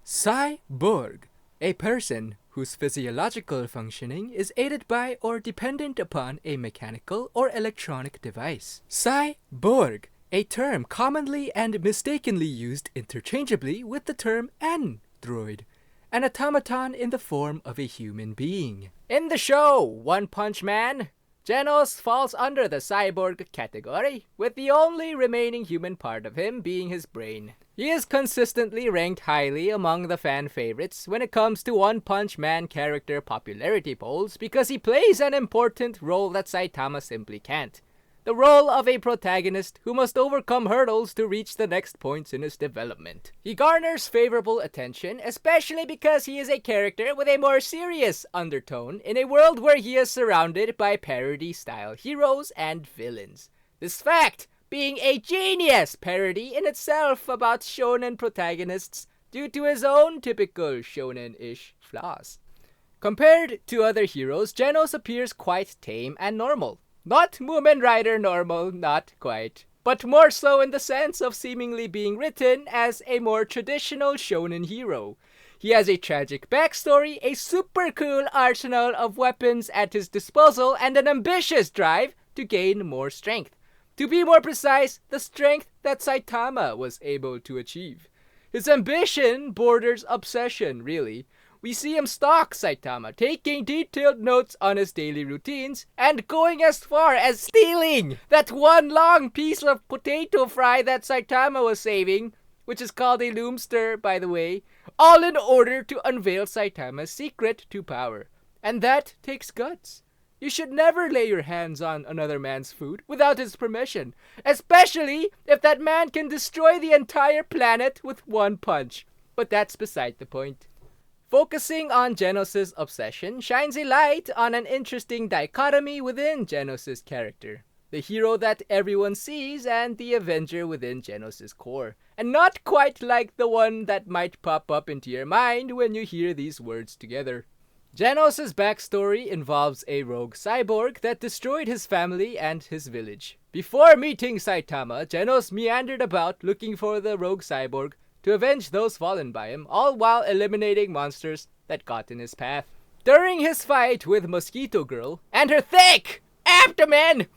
Cyborg, a person whose physiological functioning is aided by or dependent upon a mechanical or electronic device. Cyborg, a term commonly and mistakenly used interchangeably with the term android, an automaton in the form of a human being. In the show One Punch Man, Genos falls under the cyborg category, with the only remaining human part of him being his brain. He is consistently ranked highly among the fan favorites when it comes to One Punch Man character popularity polls because he plays an important role that Saitama simply can't. The role of a protagonist who must overcome hurdles to reach the next points in his development. He garners favorable attention, especially because he is a character with a more serious undertone in a world where he is surrounded by parody-style heroes and villains. This fact being a genius parody in itself about shonen protagonists due to his own typical shonen-ish flaws. Compared to other heroes, Genos appears quite tame and normal. Not Moomin Rider normal, not quite, but more so in the sense of seemingly being written as a more traditional shonen hero. He has a tragic backstory, a super cool arsenal of weapons at his disposal, and an ambitious drive to gain more strength. To be more precise, the strength that Saitama was able to achieve. His ambition borders obsession, really. We see him stalk Saitama, taking detailed notes on his daily routines, and going as far as stealing that one long piece of potato fry that Saitama was saving, which is called a loomster, by the way, all in order to unveil Saitama's secret to power. And that takes guts. You should never lay your hands on another man's food without his permission, especially if that man can destroy the entire planet with one punch. But that's beside the point. Focusing on Genos' obsession shines a light on an interesting dichotomy within Genos' character. The hero that everyone sees and the Avenger within Genos' core. And not quite like the one that might pop up into your mind when you hear these words together. Genos' backstory involves a rogue cyborg that destroyed his family and his village. Before meeting Saitama, Genos meandered about looking for the rogue cyborg to avenge those fallen by him, all while eliminating monsters that got in his path. During his fight with Mosquito Girl and her thick abdomen,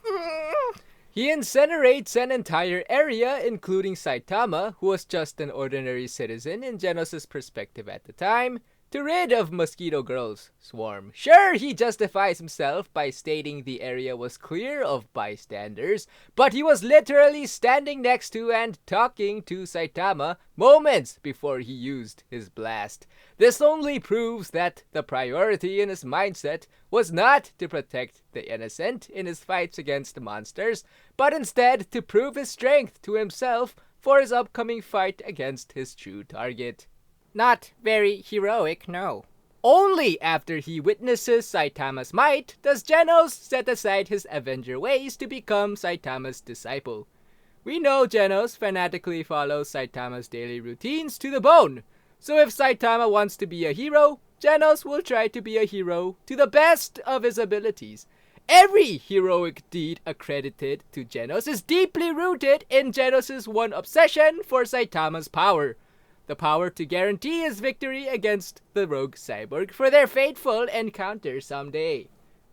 he incinerates an entire area, including Saitama, who was just an ordinary citizen in Genos' perspective at the time, to rid of Mosquito Girl's swarm. Sure, he justifies himself by stating the area was clear of bystanders, but he was literally standing next to and talking to Saitama moments before he used his blast. This only proves that the priority in his mindset was not to protect the innocent in his fights against the monsters, but instead to prove his strength to himself for his upcoming fight against his true target. Not very heroic, no. Only after he witnesses Saitama's might does Genos set aside his Avenger ways to become Saitama's disciple. We know Genos fanatically follows Saitama's daily routines to the bone, so if Saitama wants to be a hero, Genos will try to be a hero to the best of his abilities. Every heroic deed accredited to Genos is deeply rooted in Genos' one obsession for Saitama's power. The power to guarantee his victory against the rogue cyborg for their fateful encounter someday.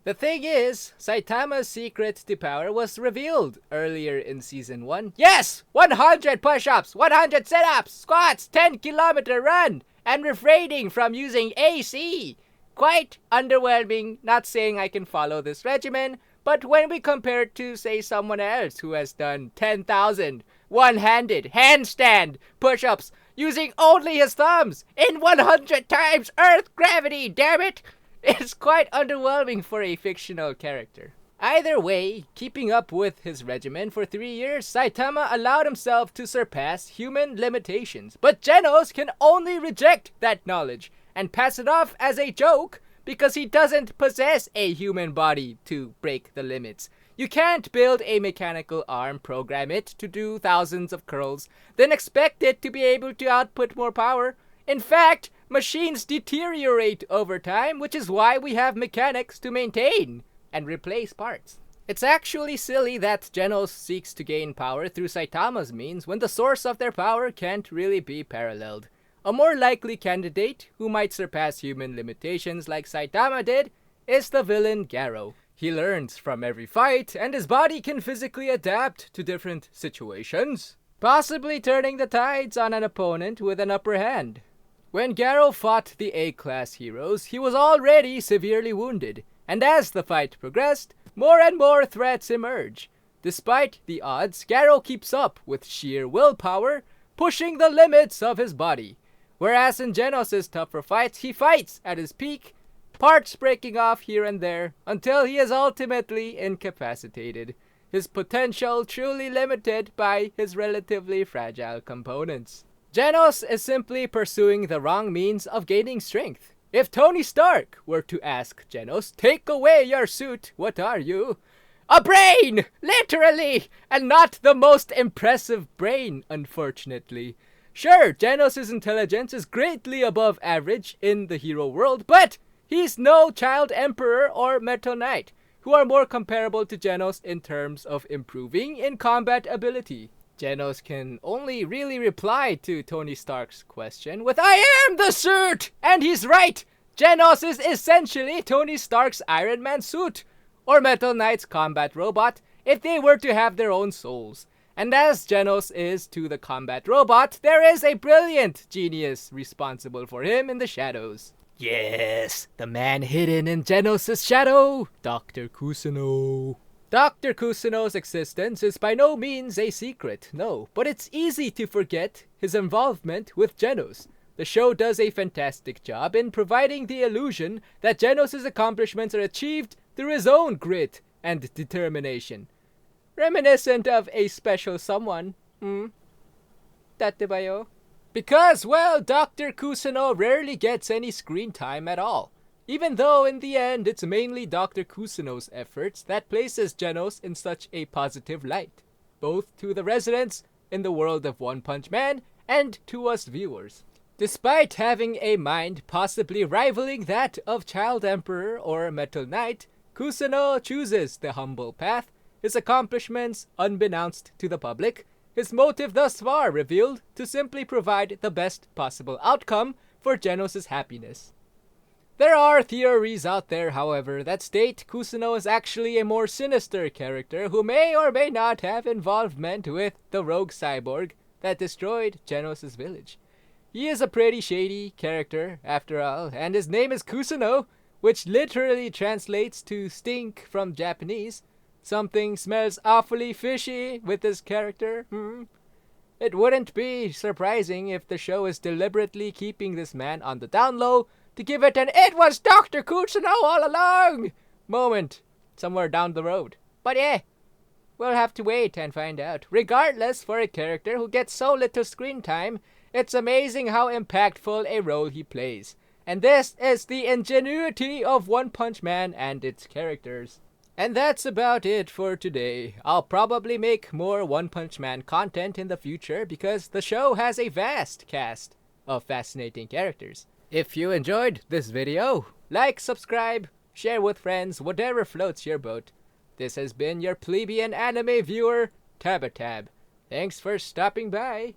The thing is, Saitama's secret to power was revealed earlier in Season 1. Yes! 100 push-ups, 100 sit-ups, squats, 10-kilometer run, and refraining from using AC. Quite underwhelming, not saying I can follow this regimen, but when we compare it to, say, someone else who has done 10,000 one-handed handstand push-ups, using only his thumbs in 100 times Earth gravity, damn it! It's quite underwhelming for a fictional character. Either way, keeping up with his regimen for 3 years, Saitama allowed himself to surpass human limitations. But Genos can only reject that knowledge and pass it off as a joke because he doesn't possess a human body to break the limits. You can't build a mechanical arm, program it to do thousands of curls, then expect it to be able to output more power. In fact, machines deteriorate over time, which is why we have mechanics to maintain and replace parts. It's actually silly that Genos seeks to gain power through Saitama's means when the source of their power can't really be paralleled. A more likely candidate, who might surpass human limitations like Saitama did, is the villain Garo. He learns from every fight, and his body can physically adapt to different situations, possibly turning the tides on an opponent with an upper hand. When Garo fought the A-class heroes, he was already severely wounded, and as the fight progressed, more and more threats emerge. Despite the odds, Garo keeps up with sheer willpower, pushing the limits of his body. Whereas in Genos' tougher fights, he fights at his peak, parts breaking off here and there, until he is ultimately incapacitated, his potential truly limited by his relatively fragile components. Genos is simply pursuing the wrong means of gaining strength. If Tony Stark were to ask Genos, "Take away your suit, what are you?" A brain! Literally! And not the most impressive brain, unfortunately. Sure, Genos' intelligence is greatly above average in the hero world, but he's no Child Emperor or Metal Knight, who are more comparable to Genos in terms of improving in combat ability. Genos can only really reply to Tony Stark's question with, "I am the suit!" And he's right! Genos is essentially Tony Stark's Iron Man suit, or Metal Knight's combat robot, if they were to have their own souls. And as Genos is to the combat robot, there is a brilliant genius responsible for him in the shadows. Yes, the man hidden in Genos' shadow, Dr. Kusuno. Dr. Kusuno's existence is by no means a secret, no, but it's easy to forget his involvement with Genos. The show does a fantastic job in providing the illusion that Genos' accomplishments are achieved through his own grit and determination. Reminiscent of a special someone. Date ba yo? Because, well, Dr. Kusuno rarely gets any screen time at all. Even though, in the end, it's mainly Dr. Kusuno's efforts that places Genos in such a positive light, both to the residents in the world of One Punch Man and to us viewers. Despite having a mind possibly rivaling that of Child Emperor or Metal Knight, Kusuno chooses the humble path, his accomplishments unbeknownst to the public, his motive thus far revealed to simply provide the best possible outcome for Genos' happiness. There are theories out there, however, that state Kusuno is actually a more sinister character who may or may not have involvement with the rogue cyborg that destroyed Genos' village. He is a pretty shady character, after all, and his name is Kusuno, which literally translates to stink from Japanese. Something smells awfully fishy with this character. It wouldn't be surprising if the show is deliberately keeping this man on the down low to give it an "it was Dr. Kusuno all along" moment somewhere down the road. But we'll have to wait and find out. Regardless, for a character who gets so little screen time, it's amazing how impactful a role he plays. And this is the ingenuity of One Punch Man and its characters. And that's about it for today. I'll probably make more One Punch Man content in the future because the show has a vast cast of fascinating characters. If you enjoyed this video, like, subscribe, share with friends, whatever floats your boat. This has been your plebeian anime viewer, Tabatab. Thanks for stopping by.